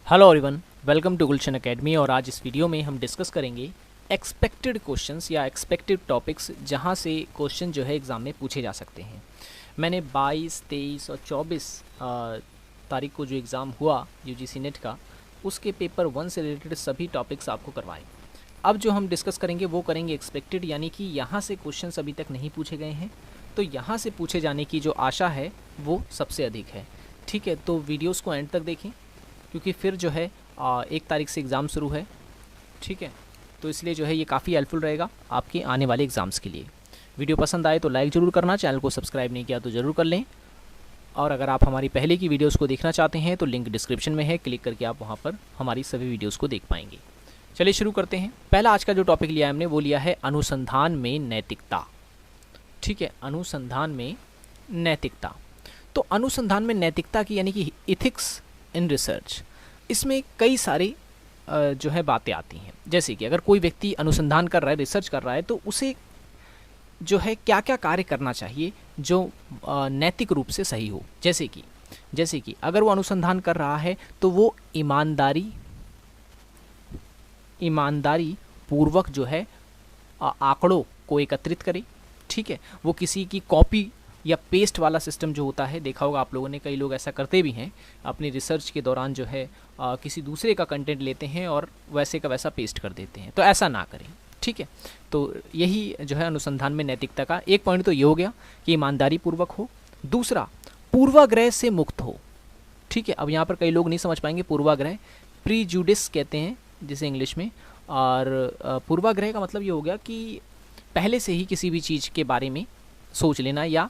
Hello everyone, welcome to Gulshan Academy. और आज इस वीडियो में हम डिस्कस करेंगे एक्सपेक्टेड क्वेश्चंस या एक्सपेक्टेड टॉपिक्स जहां से क्वेश्चन जो है एग्ज़ाम में पूछे जा सकते हैं। मैंने 22, 23 और 24 तारीख को जो एग्ज़ाम हुआ यूजीसी नेट का, उसके पेपर 1 से रिलेटेड सभी टॉपिक्स आपको करवाए। अब जो हम डिस्कस करेंगे वो करेंगे एक्सपेक्टेड, यानी कि यहाँ से क्वेश्चंस अभी तक नहीं पूछे गए हैं, तो यहाँ से पूछे जाने की जो आशा है वो सबसे अधिक है। ठीक है, तो वीडियोस को एंड तक देखें क्योंकि फिर जो है 1 तारीख से एग्ज़ाम शुरू है। ठीक है, तो इसलिए जो है ये काफ़ी हेल्पफुल रहेगा आपके आने वाले एग्ज़ाम्स के लिए। वीडियो पसंद आए तो लाइक ज़रूर करना, चैनल को सब्सक्राइब नहीं किया तो ज़रूर कर लें। और अगर आप हमारी पहले की वीडियोस को देखना चाहते हैं तो लिंक डिस्क्रिप्शन में है, क्लिक करके आप वहाँ पर हमारी सभी वीडियोज़ को देख पाएंगे। चलिए शुरू करते हैं। पहला आज का जो टॉपिक लिया है हमने वो लिया है अनुसंधान में नैतिकता। ठीक है, अनुसंधान में नैतिकता। तो अनुसंधान में नैतिकता की यानी कि इथिक्स इन रिसर्च, इसमें कई सारी जो है बातें आती हैं। जैसे कि अगर कोई व्यक्ति अनुसंधान कर रहा है, रिसर्च कर रहा है, तो उसे जो है क्या क्या कार्य करना चाहिए जो नैतिक रूप से सही हो। जैसे कि अगर वो अनुसंधान कर रहा है तो वो ईमानदारी पूर्वक जो है आंकड़ों को एकत्रित करे। ठीक है, वो किसी की कॉपी या पेस्ट वाला सिस्टम जो होता है, देखा होगा आप लोगों ने, कई लोग ऐसा करते भी हैं अपनी रिसर्च के दौरान, जो है किसी दूसरे का कंटेंट लेते हैं और वैसे का वैसा पेस्ट कर देते हैं, तो ऐसा ना करें। ठीक है, तो यही जो है अनुसंधान में नैतिकता का एक पॉइंट तो ये हो गया कि ईमानदारी पूर्वक हो। दूसरा, पूर्वाग्रह से मुक्त हो। ठीक है, अब यहाँ पर कई लोग नहीं समझ पाएंगे पूर्वाग्रह, प्रीजुडिस कहते हैं जिसे इंग्लिश में। और पूर्वाग्रह का मतलब ये हो गया कि पहले से ही किसी भी चीज़ के बारे में सोच लेना, या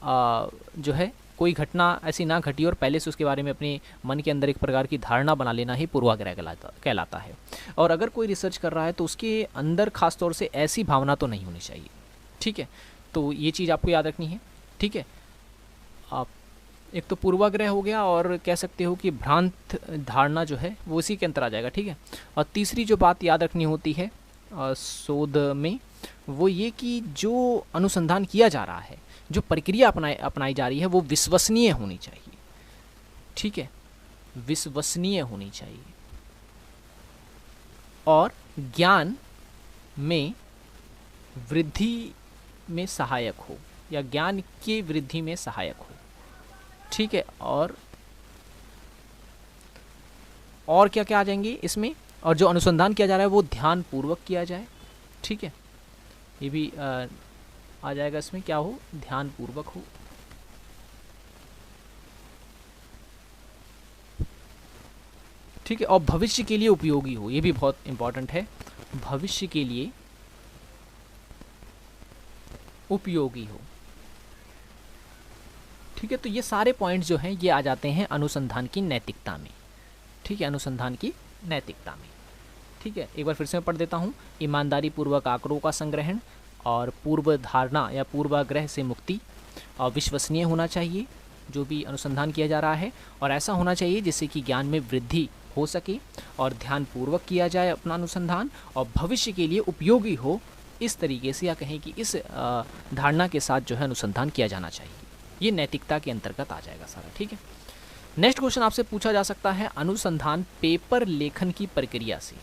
जो है कोई घटना ऐसी ना घटी और पहले से उसके बारे में अपने मन के अंदर एक प्रकार की धारणा बना लेना ही पूर्वाग्रह कहलाता है। और अगर कोई रिसर्च कर रहा है तो उसके अंदर खास तौर से ऐसी भावना तो नहीं होनी चाहिए। ठीक है, तो ये चीज़ आपको याद रखनी है। ठीक है, आप एक तो पूर्वाग्रह हो गया और कह सकते हो कि भ्रांत धारणा जो है वो इसी के अंतर आ जाएगा। ठीक है, और तीसरी जो बात याद रखनी होती है शोध में, वो ये कि जो अनुसंधान किया जा रहा है, जो प्रक्रिया अपनाई जा रही है, वो विश्वसनीय होनी चाहिए। ठीक है, विश्वसनीय होनी चाहिए और ज्ञान में वृद्धि में सहायक हो, या ज्ञान की वृद्धि में सहायक हो। ठीक है, और क्या क्या आ जाएंगे इसमें, और जो अनुसंधान किया जा रहा है वो ध्यान पूर्वक किया जाए। ठीक है, ये भी आ जाएगा इसमें, क्या हो, ध्यान पूर्वक हो। ठीक है, और भविष्य के लिए उपयोगी हो, ये भी बहुत इंपॉर्टेंट है, भविष्य के लिए उपयोगी हो। ठीक है, तो ये सारे पॉइंट्स जो हैं ये आ जाते हैं अनुसंधान की नैतिकता में। ठीक है, अनुसंधान की नैतिकता में। ठीक है, एक बार फिर से मैं पढ़ देता हूँ। ईमानदारी पूर्वक आंकड़ों का संग्रहण, और पूर्व धारणा या पूर्वाग्रह से मुक्ति, और विश्वसनीय होना चाहिए जो भी अनुसंधान किया जा रहा है, और ऐसा होना चाहिए जिससे कि ज्ञान में वृद्धि हो सके, और ध्यान पूर्वक किया जाए अपना अनुसंधान, और भविष्य के लिए उपयोगी हो। इस तरीके से, या कहें कि इस धारणा के साथ जो है अनुसंधान किया जाना चाहिए। ये नैतिकता के अंतर्गत आ जाएगा सारा। ठीक है, नेक्स्ट क्वेश्चन आपसे पूछा जा सकता है अनुसंधान पेपर लेखन की प्रक्रिया से।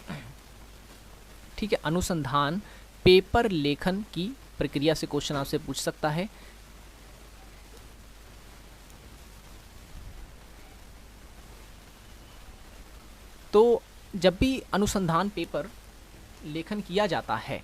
ठीक है, अनुसंधान पेपर लेखन की प्रक्रिया से क्वेश्चन आपसे पूछ सकता है। तो जब भी अनुसंधान पेपर लेखन किया जाता है,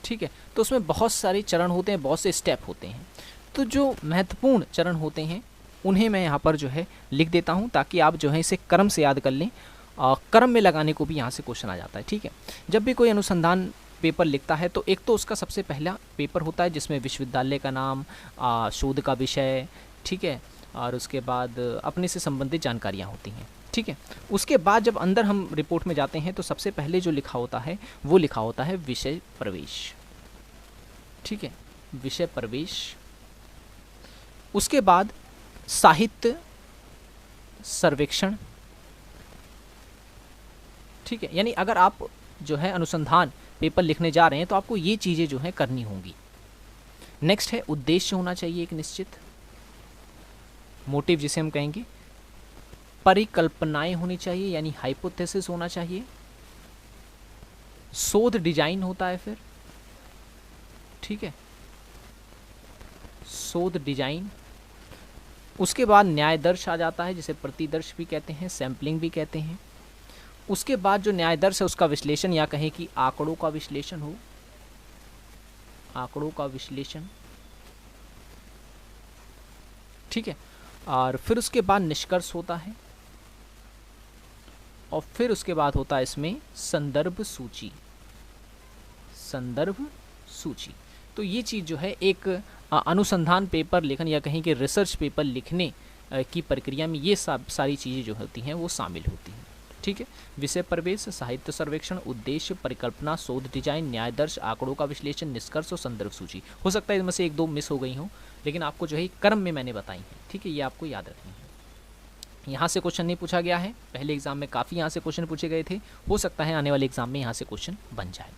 ठीक है, तो उसमें बहुत सारे चरण होते हैं, बहुत से स्टेप होते हैं। तो जो महत्वपूर्ण चरण होते हैं उन्हें मैं यहाँ पर जो है लिख देता हूँ, ताकि आप जो है इसे क्रम से याद कर लें। क्रम में लगाने को भी यहाँ से क्वेश्चन आ जाता है। ठीक है, जब भी कोई अनुसंधान पेपर लिखता है तो एक तो उसका सबसे पहला पेपर होता है जिसमें विश्वविद्यालय का नाम, शोध का विषय, ठीक है, और उसके बाद अपने से संबंधित जानकारियाँ होती हैं। ठीक है, उसके बाद जब अंदर हम रिपोर्ट में जाते हैं तो सबसे पहले जो लिखा होता है वो लिखा होता है विषय प्रवेश। ठीक है, विषय प्रवेश। उसके बाद साहित्य सर्वेक्षण। ठीक है, यानी अगर आप जो है अनुसंधान पेपर लिखने जा रहे हैं तो आपको ये चीज़ें जो है करनी होंगी। नेक्स्ट है उद्देश्य होना चाहिए एक निश्चित, मोटिव जिसे हम कहेंगे। परिकल्पनाएं होनी चाहिए यानी हाइपोथेसिस होना चाहिए, शोध डिजाइन होता है फिर, ठीक है, शोध डिजाइन। उसके बाद न्यायदर्श आ जाता है, जिसे प्रतिदर्श भी कहते हैं, सैम्पलिंग भी कहते हैं। उसके बाद जो न्यायदर्श है उसका विश्लेषण या कहें कि आंकड़ों का विश्लेषण हो, आंकड़ों का विश्लेषण, ठीक है। और फिर उसके बाद निष्कर्ष होता है, और फिर उसके बाद होता है इसमें संदर्भ सूची, संदर्भ सूची। तो ये चीज़ जो है एक अनुसंधान पेपर लेखन या कहीं के रिसर्च पेपर लिखने की प्रक्रिया में ये सारी चीज़ें जो होती हैं वो शामिल होती हैं, ठीक है। विषय प्रवेश, साहित्य सर्वेक्षण, उद्देश्य, परिकल्पना, शोध डिजाइन, न्यायदर्श, आंकड़ों का विश्लेषण, निष्कर्ष और संदर्भ सूची। हो सकता है इनमें से एक दो मिस हो गई हों, लेकिन आपको जो है क्रम में मैंने बताई हैं, ठीक है, ये आपको याद रखनी है। यहाँ से क्वेश्चन नहीं पूछा गया है, पहले एग्जाम में काफ़ी यहाँ से क्वेश्चन पूछे गए थे, हो सकता है आने वाले एग्जाम में यहाँ से क्वेश्चन बन जाए,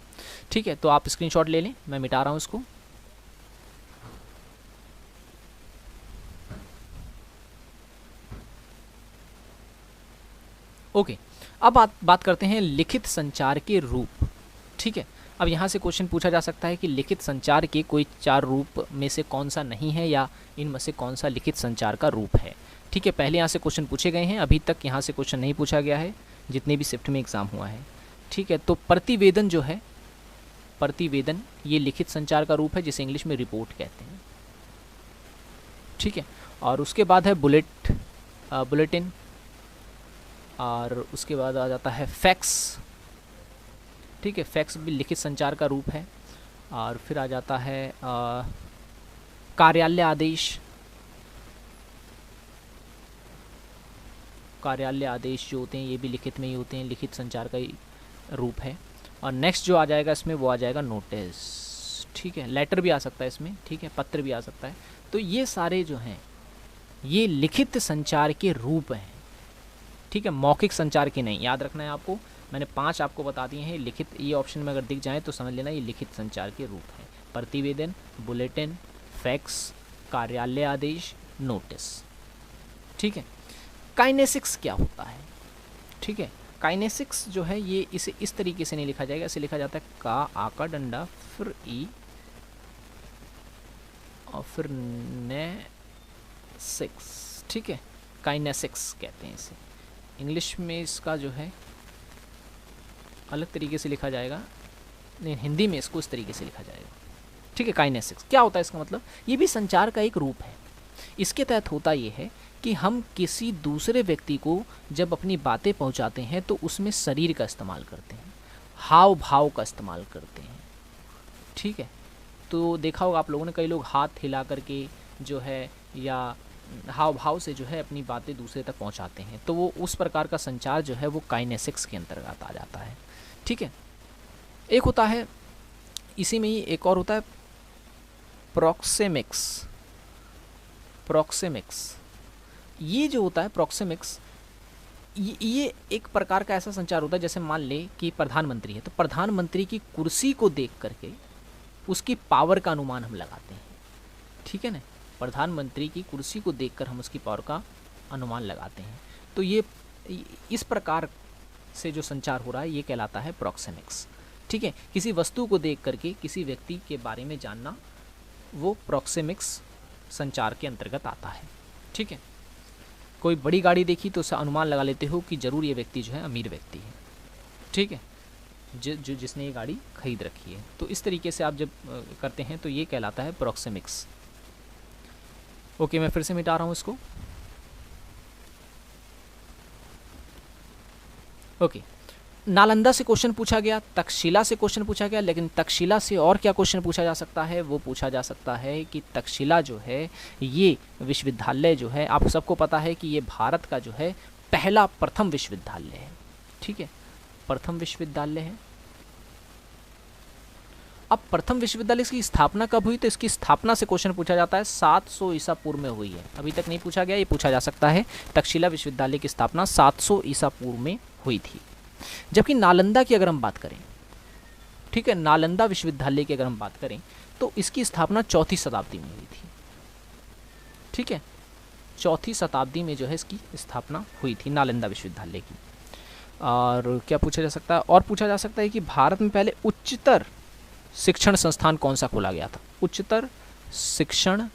ठीक है। तो आप स्क्रीनशॉट ले लें, मैं मिटा रहा हूँ इसको। ओके, अब बात करते हैं लिखित संचार के रूप, ठीक है। अब यहाँ से क्वेश्चन पूछा जा सकता है कि लिखित संचार के कोई 4 रूप में से कौन सा नहीं है या इनमें से कौन सा लिखित संचार का रूप है, ठीक है। पहले यहाँ से क्वेश्चन पूछे गए हैं, अभी तक यहाँ से क्वेश्चन नहीं पूछा गया है जितने भी शिफ्ट में एग्ज़ाम हुआ है, ठीक है। तो प्रतिवेदन जो है, प्रतिवेदन ये लिखित संचार का रूप है, जिसे इंग्लिश में रिपोर्ट कहते हैं, ठीक है। और उसके बाद है बुलेटिन, और उसके बाद आ जाता है फैक्स, ठीक है, फैक्स भी लिखित संचार का रूप है। और फिर आ जाता है कार्यालय आदेश, कार्यालय आदेश जो होते हैं ये भी लिखित में ही होते हैं, लिखित संचार का ही रूप है। और नेक्स्ट जो आ जाएगा इसमें वो आ जाएगा नोटिस, ठीक है, लेटर भी आ सकता है इसमें, ठीक है, पत्र भी आ सकता है। तो ये सारे जो हैं ये लिखित संचार के रूप हैं, ठीक है, मौखिक संचार के नहीं, याद रखना है आपको। मैंने 5 आपको बता दिए हैं लिखित, ये ऑप्शन में अगर दिख जाए तो समझ लेना ये लिखित संचार के रूप हैं, प्रतिवेदन, बुलेटिन, फैक्स, कार्यालय आदेश, नोटिस, ठीक है। काइनेसिक्स क्या होता है, ठीक है, काइनेसिक्स जो है ये इसे इस तरीके से नहीं लिखा जाएगा, इसे लिखा जाता है का, आ का डंडा, फिर ई और फिर ने 6, ठीक है, काइनेसिक्स कहते हैं इसे। इंग्लिश में इसका जो है अलग तरीके से लिखा जाएगा, नहीं हिंदी में इसको इस तरीके से लिखा जाएगा, ठीक है। काइनेसिक्स क्या होता है, इसका मतलब ये भी संचार का एक रूप है। इसके तहत होता ये है कि हम किसी दूसरे व्यक्ति को जब अपनी बातें पहुंचाते हैं तो उसमें शरीर का इस्तेमाल करते हैं, हाव भाव का इस्तेमाल करते हैं, ठीक है। तो देखा होगा आप लोगों ने, कई लोग हाथ हिला करके जो है या हाव भाव से जो है अपनी बातें दूसरे तक पहुंचाते हैं, तो वो उस प्रकार का संचार जो है वो काइनेसिक्स के अंतर्गत आ जाता है, ठीक है। एक होता है इसी में ही एक और होता है प्रोक्सेमिक्स, प्रोक्सेमिक्स ये जो होता है प्रोक्सेमिक्स, ये एक प्रकार का ऐसा संचार होता है जैसे मान ले कि प्रधानमंत्री है, तो प्रधानमंत्री की कुर्सी को देख करके उसकी पावर का अनुमान हम लगाते हैं, ठीक है ना, प्रधानमंत्री की कुर्सी को देखकर हम उसकी पावर का अनुमान लगाते हैं। तो ये इस प्रकार से जो संचार हो रहा है ये कहलाता है प्रोक्सेमिक्स, ठीक है। किसी वस्तु को देख करके किसी व्यक्ति के बारे में जानना वो प्रोक्सेमिक्स संचार के अंतर्गत आता है, ठीक है। कोई बड़ी गाड़ी देखी तो उससे अनुमान लगा लेते हो कि ज़रूर ये व्यक्ति जो है अमीर व्यक्ति है, ठीक है, जिसने ये गाड़ी खरीद रखी है। तो इस तरीके से आप जब करते हैं तो ये कहलाता है प्रोक्सेमिक्स। ओके, मैं फिर से मिटा रहा हूँ इसको। ओके, नालंदा से क्वेश्चन पूछा गया, तक्षशिला से क्वेश्चन पूछा गया, लेकिन तक्षशिला से और क्या क्वेश्चन पूछा जा सकता है, वो पूछा जा सकता है कि तक्षशिला जो है ये विश्वविद्यालय जो है, आप सबको पता है कि ये भारत का जो है प्रथम विश्वविद्यालय है, ठीक है, प्रथम विश्वविद्यालय है। अब प्रथम विश्वविद्यालय की स्थापना कब हुई, तो इसकी स्थापना से क्वेश्चन पूछा जाता है 700 ईसा पूर्व में हुई है। अभी तक नहीं पूछा गया, ये पूछा जा सकता है। तक्षशिला विश्वविद्यालय की स्थापना 700 ईसा पूर्व में हुई थी। जबकि नालंदा की अगर हम बात करें, ठीक है, नालंदा विश्वविद्यालय की अगर हम बात करें तो इसकी स्थापना 4वीं शताब्दी में हुई थी, ठीक है, चौथी शताब्दी में जो है इसकी स्थापना हुई थी, नालंदा विश्वविद्यालय की। और क्या पूछा जा सकता है, और पूछा जा सकता है कि भारत में पहले उच्चतर शिक्षण संस्थान कौन सा खोला गया था, उच्चतर शिक्षण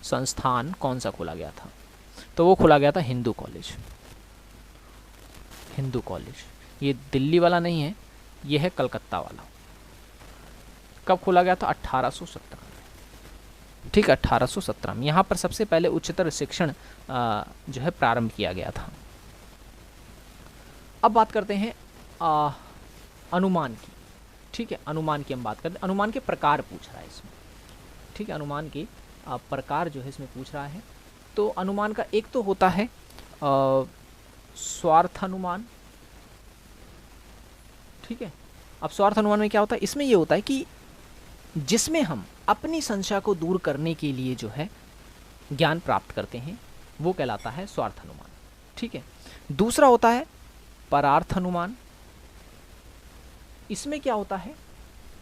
संस्थान कौन सा खोला गया था, तो वो खोला गया था हिंदू कॉलेज। हिंदू कॉलेज ये दिल्ली वाला नहीं है, ये है कलकत्ता वाला। कब खोला गया था, 1817 में, ठीक है 1817 में। यहाँ पर सबसे पहले उच्चतर शिक्षण जो है प्रारंभ किया गया था। अब बात करते हैं अनुमान की, ठीक है, अनुमान की हम बात करते हैं। अनुमान के प्रकार पूछ रहा है इसमें, ठीक है, अनुमान के प्रकार जो है इसमें पूछ रहा है। तो अनुमान का एक तो होता है स्वार्थ अनुमान, ठीक है। अब स्वार्थ अनुमान में क्या होता है, इसमें ये होता है कि जिसमें हम अपनी संशय को दूर करने के लिए जो है ज्ञान प्राप्त करते हैं, वो कहलाता है स्वार्थ अनुमान, ठीक है। दूसरा होता है परार्थ अनुमान। इसमें क्या होता है,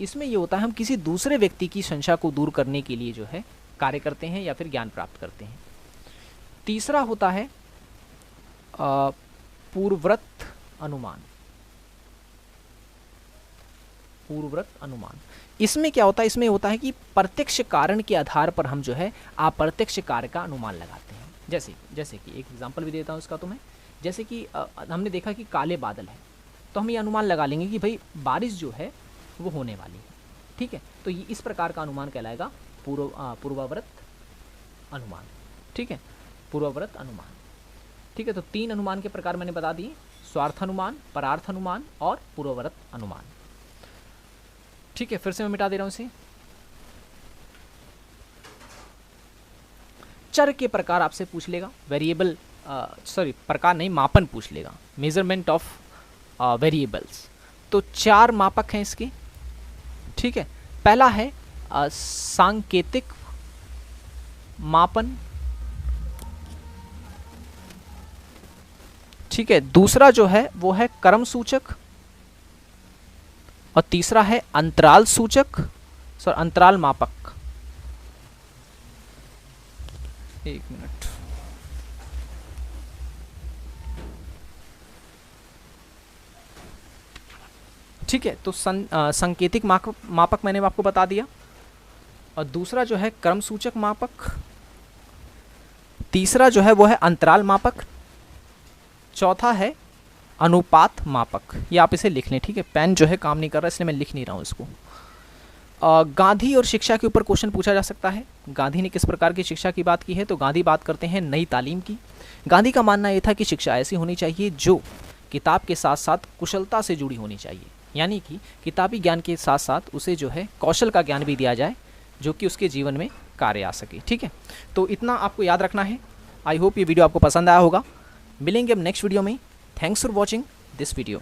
इसमें ये होता है हम किसी दूसरे व्यक्ति की संशय को दूर करने के लिए जो है कार्य करते हैं या फिर ज्ञान प्राप्त करते हैं। तीसरा होता है पूर्वव्रत अनुमान। पूर्वव्रत अनुमान, इसमें क्या होता है, इसमें होता है कि प्रत्यक्ष कारण के आधार पर हम जो है अप्रत्यक्ष कार्य का अनुमान लगाते हैं। जैसे कि एक एग्जांपल भी देता हूँ इसका तुम्हें। जैसे कि हमने देखा कि काले बादल है, तो हम ये अनुमान लगा लेंगे कि भाई बारिश जो है वो होने वाली है, ठीक है। तो ये इस प्रकार का अनुमान कहलाएगा पूर्वव्रत अनुमान, ठीक है, पूर्वव्रत अनुमान, ठीक है। तो 3 अनुमान के प्रकार मैंने बता दिए, स्वार्थ अनुमान, परार्थ अनुमान और पूर्वव्रत अनुमान, ठीक है। फिर से मैं मिटा दे रहा हूं इसे। चर के प्रकार आपसे पूछ लेगा, वेरिएबल प्रकार नहीं, मापन पूछ लेगा, मेजरमेंट ऑफ वेरिएबल्स। तो 4 मापक हैं इसके, ठीक है। पहला है सांकेतिक मापन, ठीक है। दूसरा जो है वो है क्रम सूचक, और तीसरा है अंतराल सूचक, अंतराल मापक। एक मिनट, ठीक है। तो सांकेतिक मापक मैंने आपको बता दिया, और दूसरा जो है क्रम सूचक मापक, तीसरा जो है वो है अंतराल मापक, चौथा है अनुपात मापक। ये आप इसे लिख लें, ठीक है। पेन जो है काम नहीं कर रहा, इसलिए मैं लिख नहीं रहा हूँ इसको। गांधी और शिक्षा के ऊपर क्वेश्चन पूछा जा सकता है। गांधी ने किस प्रकार की शिक्षा की बात की है, तो गांधी बात करते हैं नई तालीम की। गांधी का मानना यह था कि शिक्षा ऐसी होनी चाहिए जो किताब के साथ साथ कुशलता से जुड़ी होनी चाहिए, यानी कि किताबी ज्ञान के साथ साथ उसे जो है कौशल का ज्ञान भी दिया जाए जो कि उसके जीवन में कार्य आ सके, ठीक है। तो इतना आपको याद रखना है। आई होप ये वीडियो आपको पसंद आया होगा। मिलेंगे अब नेक्स्ट वीडियो में। Thanks for watching this video.